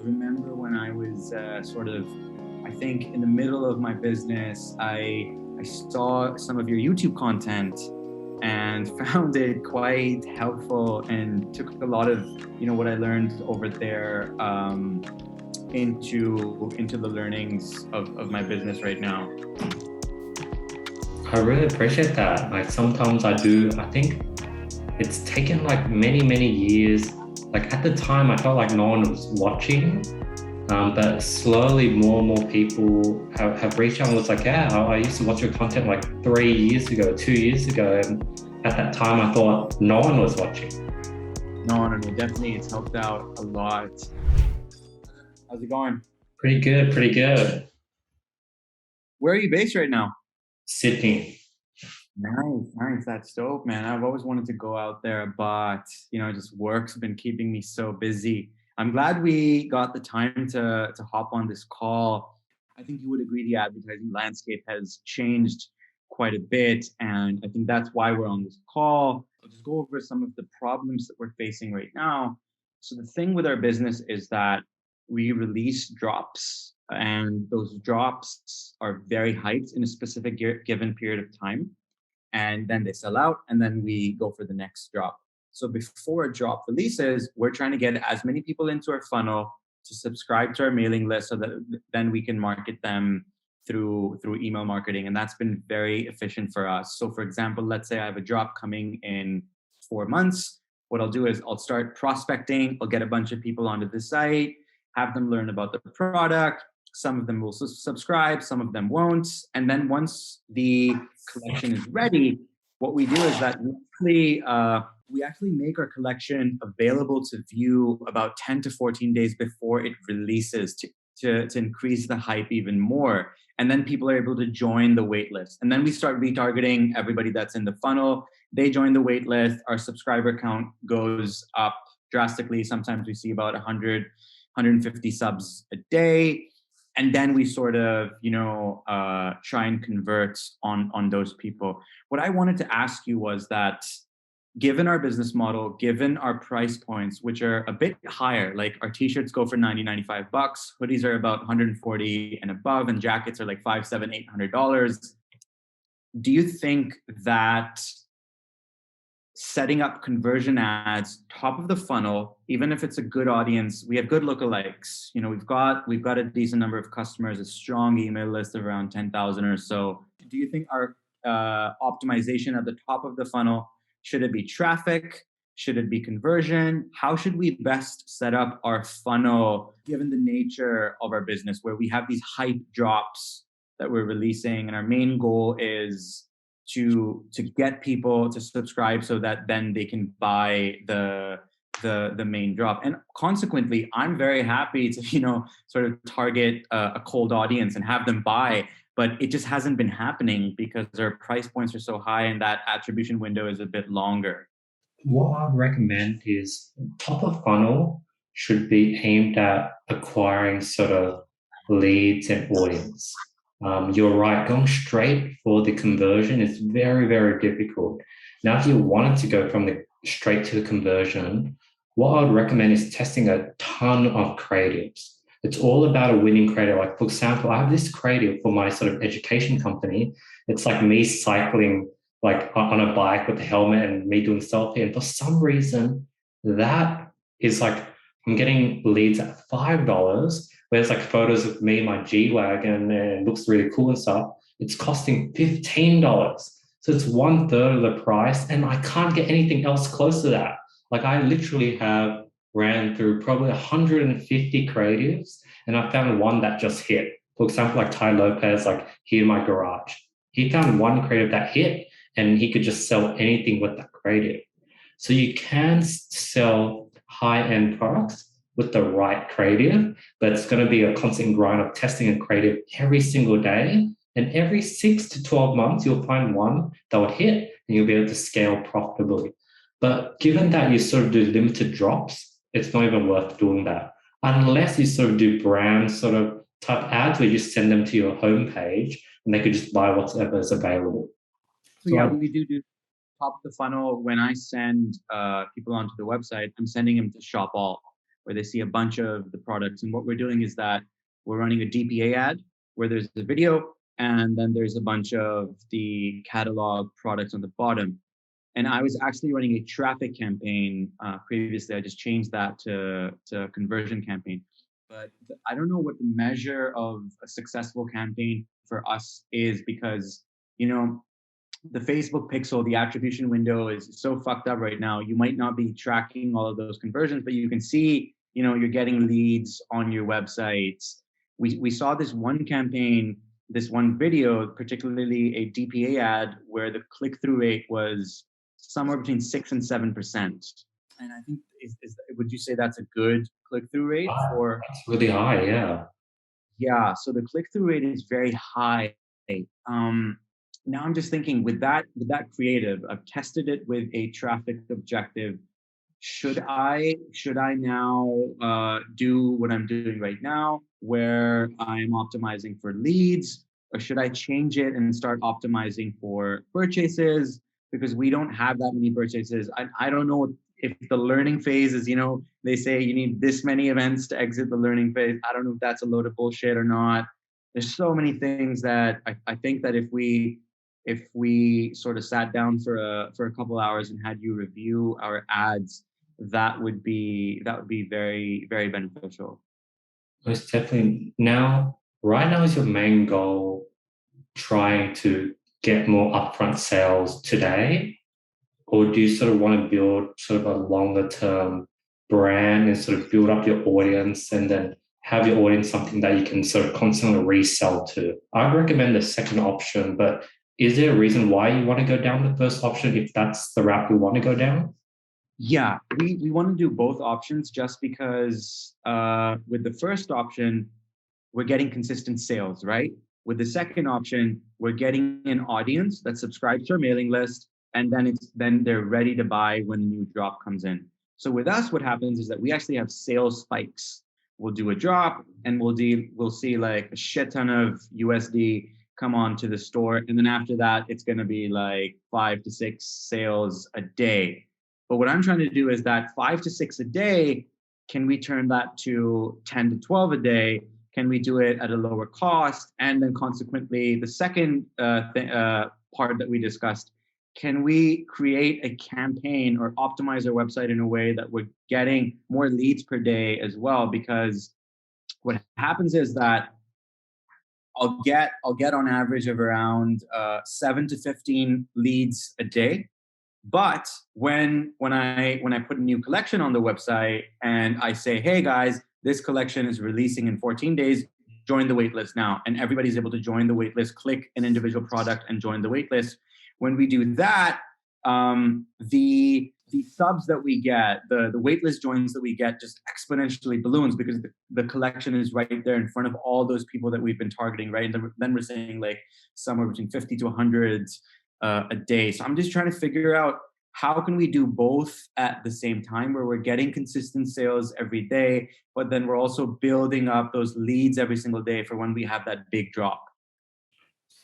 remember when I was I think in the middle of my business, I saw some of your YouTube content and found it quite helpful and took a lot of, what I learned over there into the learnings of my business right now. I really appreciate that. Like sometimes I think it's taken like many years. Like at the time, I felt like no one was watching, but slowly more and more people have reached out and was like, yeah, I used to watch your content like 3 years ago, 2 years ago. And at that time, I thought no one was watching. No, definitely. It's helped out a lot. How's it going? Pretty good. Where are you based right now? Sydney. Nice. That's dope, man. I've always wanted to go out there, but just work's been keeping me so busy. I'm glad we got the time to hop on this call. I think you would agree the advertising landscape has changed quite a bit, and I think that's why we're on this call. I'll just go over some of the problems that we're facing right now. So the thing with our business is that we release drops, and those drops are very hyped in a specific given period of time, and then they sell out, and then we go for the next drop. So before a drop releases, we're trying to get as many people into our funnel to subscribe to our mailing list so that then we can market them through email marketing. And that's been very efficient for us. So for example, let's say I have a drop coming in 4 months. What I'll do is I'll start prospecting. I'll get a bunch of people onto the site, have them learn about the product. Some of them will subscribe, some of them won't. And then once the collection is ready, what we do is that we actually make our collection available to view about 10 to 14 days before it releases to increase the hype even more. And then people are able to join the wait list. And then we start retargeting everybody that's in the funnel. They join the wait list. Our subscriber count goes up drastically. Sometimes we see about 100, 150 subs a day. And then we sort of, try and convert on those people. What I wanted to ask you was that given our business model, given our price points, which are a bit higher, like our t-shirts go for $90, $95, hoodies are about 140 and above, and jackets are like $500, $700, $800. Do you think that setting up conversion ads top of the funnel, even if it's a good audience, we have good lookalikes, we've got a decent number of customers, a strong email list of around 10,000 or so. Do you think our optimization at the top of the funnel, should it be traffic? Should it be conversion? How should we best set up our funnel given the nature of our business where we have these hype drops that we're releasing, and our main goal is to get people to subscribe so that then they can buy the main drop. And consequently, I'm very happy to sort of target a cold audience and have them buy, but it just hasn't been happening because our price points are so high and that attribution window is a bit longer. What I'd recommend is top of funnel should be aimed at acquiring sort of leads and audience. You're right, going straight for the conversion is very difficult. Now, if you wanted to go from the straight to the conversion, what I would recommend is testing a ton of creatives. It's all about a winning creative. Like, for example, I have this creative for my sort of education company. It's like me cycling like on a bike with a helmet and me doing selfie. And for some reason, that is like, I'm getting leads at $5, where it's like photos of me in my G-Wagon and it looks really cool and stuff. It's costing $15. So it's 1/3 of the price, and I can't get anything else close to that. Like, I literally have ran through probably 150 creatives, and I found one that just hit. For example, like Ty Lopez, like here in my garage. He found one creative that hit, and he could just sell anything with that creative. So you can sell high-end products with the right creative, but it's going to be a constant grind of testing a creative every single day. And every 6 to 12 months, you'll find one that would hit and you'll be able to scale profitably. But given that you sort of do limited drops, it's not even worth doing that. Unless you sort of do brand sort of type ads where you send them to your homepage and they could just buy whatever is available. So yeah, we do top of the funnel. When I send people onto the website, I'm sending them to Shop All, where they see a bunch of the products. And what we're doing is that we're running a DPA ad where there's the video and then there's a bunch of the catalog products on the bottom. And I was actually running a traffic campaign previously. I just changed that to a conversion campaign. But I don't know what the measure of a successful campaign for us is because, you know, the Facebook pixel, the attribution window is so fucked up right now. You might not be tracking all of those conversions, but you can see, you know, you're getting leads on your websites. We saw this one campaign, this one video, particularly a DPA ad, where the click-through rate was somewhere between 6 and 7%. And I think would you say that's a good click-through rate Wow, for? that's really high. Yeah. Yeah, so the click-through rate is very high. Um, Now I'm just thinking with that creative, I've tested it with a traffic objective. Should I now do what I'm doing right now, where I'm optimizing for leads, or should I change it and start optimizing for purchases? Because we don't have that many purchases. I don't know if the learning phase is, you know, they say you need this many events to exit the learning phase. I don't know if that's a load of bullshit or not. There's so many things that I think that if we sort of sat down for a couple hours and had you review our ads, that would be very, very beneficial. Most definitely. Now, right now is your main goal trying to get more upfront sales today? Or do you sort of want to build sort of a longer term brand and sort of build up your audience and then have your audience something that you can sort of constantly resell to? I'd recommend the second option, but is there a reason why you want to go down the first option if that's the route you want to go down? Yeah, we want to do both options just because with the first option, we're getting consistent sales, right? With the second option, we're getting an audience that subscribes to our mailing list, and then they're ready to buy when a new drop comes in. So with us, what happens is that we actually have sales spikes. We'll do a drop, and we'll see like a shit ton of USD come on to the store, and then after that, it's going to be like 5 to 6 sales a day. But what I'm trying to do is that 5 to 6 a day, can we turn that to 10 to 12 a day? Can we do it at a lower cost? And then consequently, the second part that we discussed, can we create a campaign or optimize our website in a way that we're getting more leads per day as well? Because what happens is that I'll get on average of around 7 to 15 leads a day. But when I put a new collection on the website and I say, hey guys, this collection is releasing in 14 days, join the waitlist now. And everybody's able to join the waitlist, click an individual product and join the waitlist. When we do that, the subs that we get, the waitlist joins that we get just exponentially balloons because the collection is right there in front of all those people that we've been targeting, right? And then we're saying like somewhere between 50 to 100 a day. So I'm just trying to figure out how can we do both at the same time where we're getting consistent sales every day, but then we're also building up those leads every single day for when we have that big drop.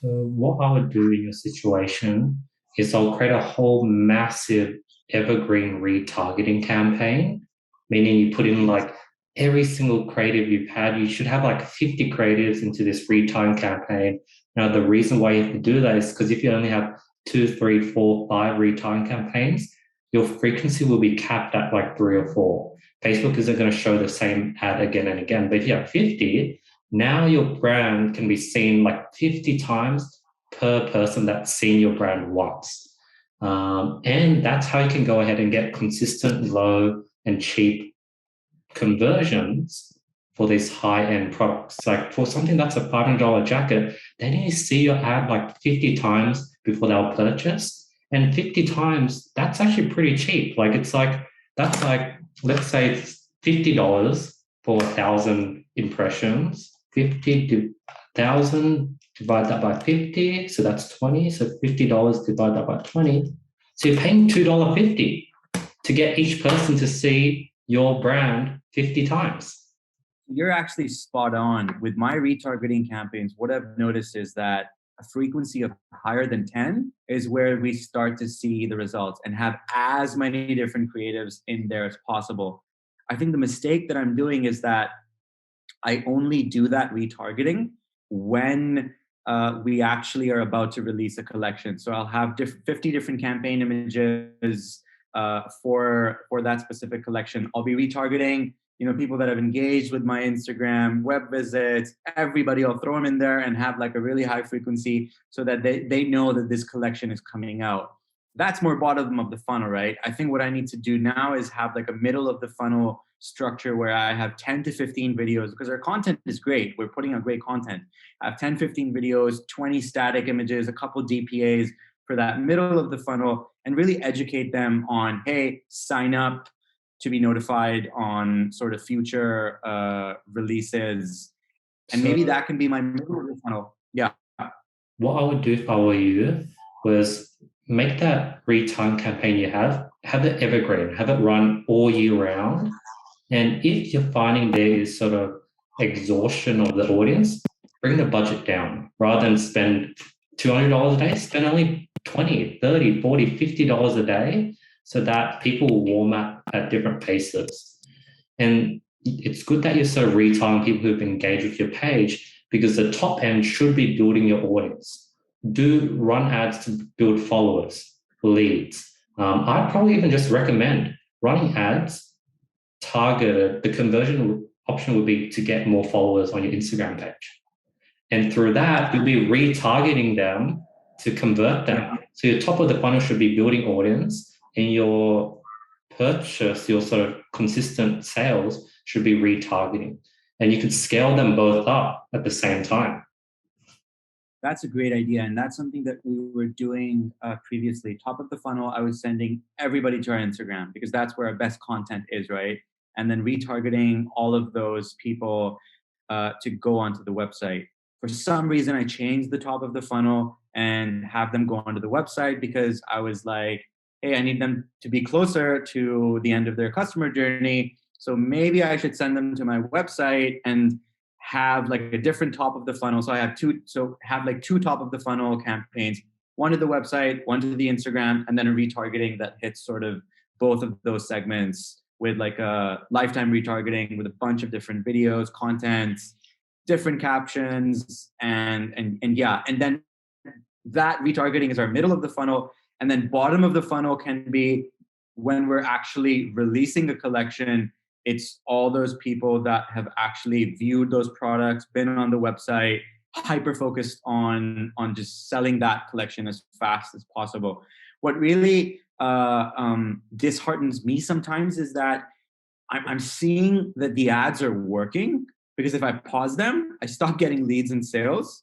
So what I would do in your situation is I'll create a whole massive evergreen retargeting campaign, meaning you put in like every single creative you've had. You should have like 50 creatives into this retargeting campaign. Now, the reason why you have to do that is because if you only have 2, 3, 4, 5 retargeting campaigns, your frequency will be capped at like 3 or 4. Facebook isn't going to show the same ad again and again. But if you have 50, now your brand can be seen like 50 times per person that's seen your brand once. And that's how you can go ahead and get consistent, low, and cheap conversions for these high-end products. Like for something that's a $500 jacket, they need to see your ad like 50 times before they'll purchase. And 50 times, that's actually pretty cheap. Like that's like, let's say it's $50 for 1,000 impressions. 50,000 divide that by 50, so that's 20. So $50 divide that by 20. So you're paying $2.50 to get each person to see your brand 50 times. You're actually spot on. With my retargeting campaigns, what I've noticed is that a frequency of higher than 10 is where we start to see the results and have as many different creatives in there as possible. I think the mistake that I'm doing is that I only do that retargeting when we actually are about to release a collection. So I'll have 50 different campaign images for that specific collection. I'll be retargeting, people that have engaged with my Instagram, web visits, everybody. I'll throw them in there and have like a really high frequency so that they know that this collection is coming out. That's more bottom of the funnel, right? I think what I need to do now is have like a middle of the funnel structure where I have 10 to 15 videos because our content is great. We're putting out great content. I have 10, 15 videos, 20 static images, a couple DPAs for that middle of the funnel and really educate them on, hey, sign up to be notified on sort of future releases. And maybe that can be my middle of the funnel. Yeah. What I would do if I were you was make that retargeting campaign you have it evergreen, have it run all year round. And if you're finding there is sort of exhaustion of the audience, bring the budget down. Rather than spend $200 a day, spend only $20, $30, $40, $50 a day so that people will warm up at different paces. And it's good that you're sort of retargeting people who've engaged with your page because the top end should be building your audience. Do run ads to build followers, leads. I'd probably even just recommend running ads targeted. The conversion option would be to get more followers on your Instagram page. And through that, you'll be retargeting them to convert them. So your top of the funnel should be building audience and your purchase, your sort of consistent sales should be retargeting. And you could scale them both up at the same time. That's a great idea. And that's something that we were doing previously. Top of the funnel, I was sending everybody to our Instagram because that's where our best content is, right? And then retargeting all of those people to go onto the website. For some reason, I changed the top of the funnel and have them go onto the website because I was like, hey, I need them to be closer to the end of their customer journey. So maybe I should send them to my website and have like a different top of the funnel. So I have two top of the funnel campaigns, one to the website, one to the Instagram, and then a retargeting that hits sort of both of those segments with like a lifetime retargeting with a bunch of different videos, content, different captions, and then that retargeting is our middle of the funnel. And then bottom of the funnel can be when we're actually releasing a collection. It's all those people that have actually viewed those products, been on the website, hyper focused on just selling that collection as fast as possible. What really disheartens me sometimes is that I'm seeing that the ads are working because if I pause them, I stop getting leads and sales,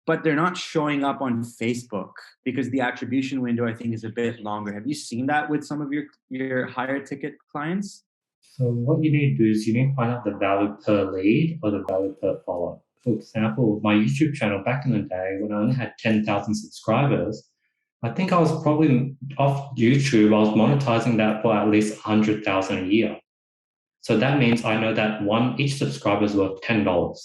but they're not showing up on Facebook because the attribution window, I think, is a bit longer. Have you seen that with some of your higher ticket clients? So what you need to do is you need to find out the value per lead or the value per follower. For example, my YouTube channel back in the day when I only had 10,000 subscribers, I think I was probably off YouTube. I was monetizing that for at least 100,000 a year. So that means I know that each subscriber is worth $10.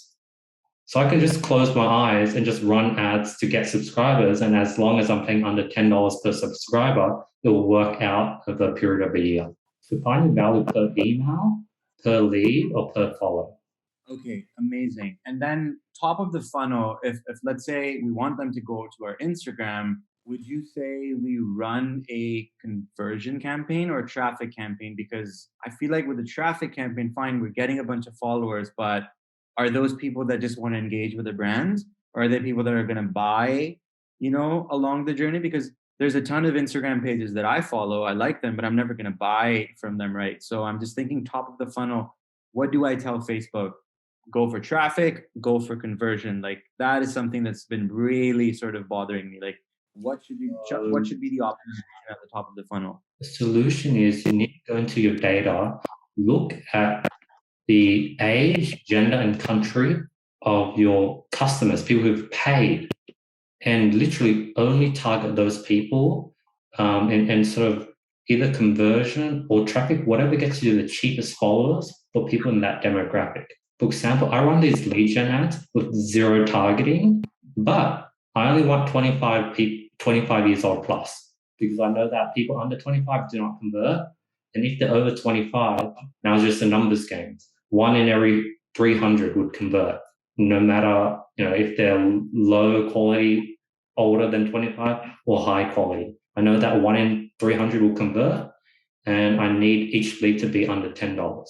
So I can just close my eyes and just run ads to get subscribers. And as long as I'm paying under $10 per subscriber, it will work out over a period of a year. So find value per email, per lead, or per follower. Okay, amazing. And then top of the funnel, if let's say we want them to go to our Instagram, would you say we run a conversion campaign or a traffic campaign? Because I feel like with the traffic campaign, fine, we're getting a bunch of followers, but are those people that just want to engage with the brand? Or are they people that are going to buy, along the journey? Because there's a ton of Instagram pages that I follow. I like them, but I'm never going to buy from them, right? So I'm just thinking top of the funnel, what do I tell Facebook? Go for traffic, go for conversion. Like that is something that's been really sort of bothering me. Like what should be the optimization at the top of the funnel? The solution is you need to go into your data, look at the age, gender, and country of your customers, people who've paid, and literally only target those people and sort of either conversion or traffic, whatever gets you the cheapest followers for people in that demographic. For example, I run these lead gen ads with zero targeting, but I only want 25 years old plus because I know that people under 25 do not convert. And if they're over 25, now it's just a numbers game. One in every 300 would convert, no matter if they're low quality, older than 25, or high quality. I know that one in 300 will convert, and I need each lead to be under $10.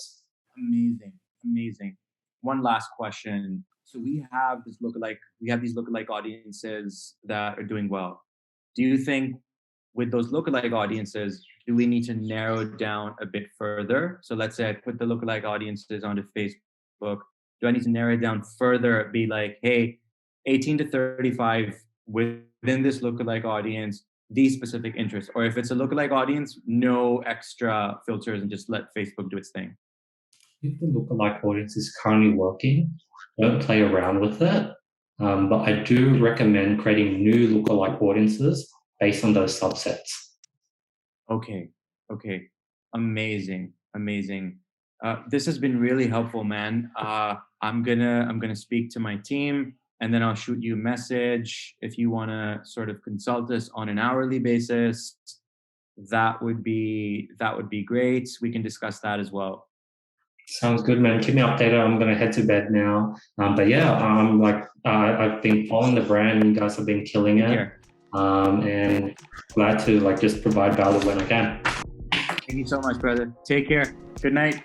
Amazing, amazing. One last question. So we have these lookalike audiences that are doing well. Do you think with those lookalike audiences, do we need to narrow down a bit further? So let's say I put the lookalike audiences onto Facebook. Do I need to narrow it down further? Be like, hey, 18 to 35 within this lookalike audience, these specific interests. Or if it's a lookalike audience, no extra filters and just let Facebook do its thing. If the lookalike audience is currently working, don't play around with it. But I do recommend creating new lookalike audiences based on those subsets. Okay. Okay. Amazing. Amazing. This has been really helpful, man. I'm gonna speak to my team, and then I'll shoot you a message if you want to sort of consult us on an hourly basis. That would be great. We can discuss that as well. Sounds good, man. Keep me updated. I'm gonna head to bed now. But yeah, I've been following the brand. You guys have been killing Take it, care. and glad to just provide value when I can. Thank you so much, brother. Take care. Good night.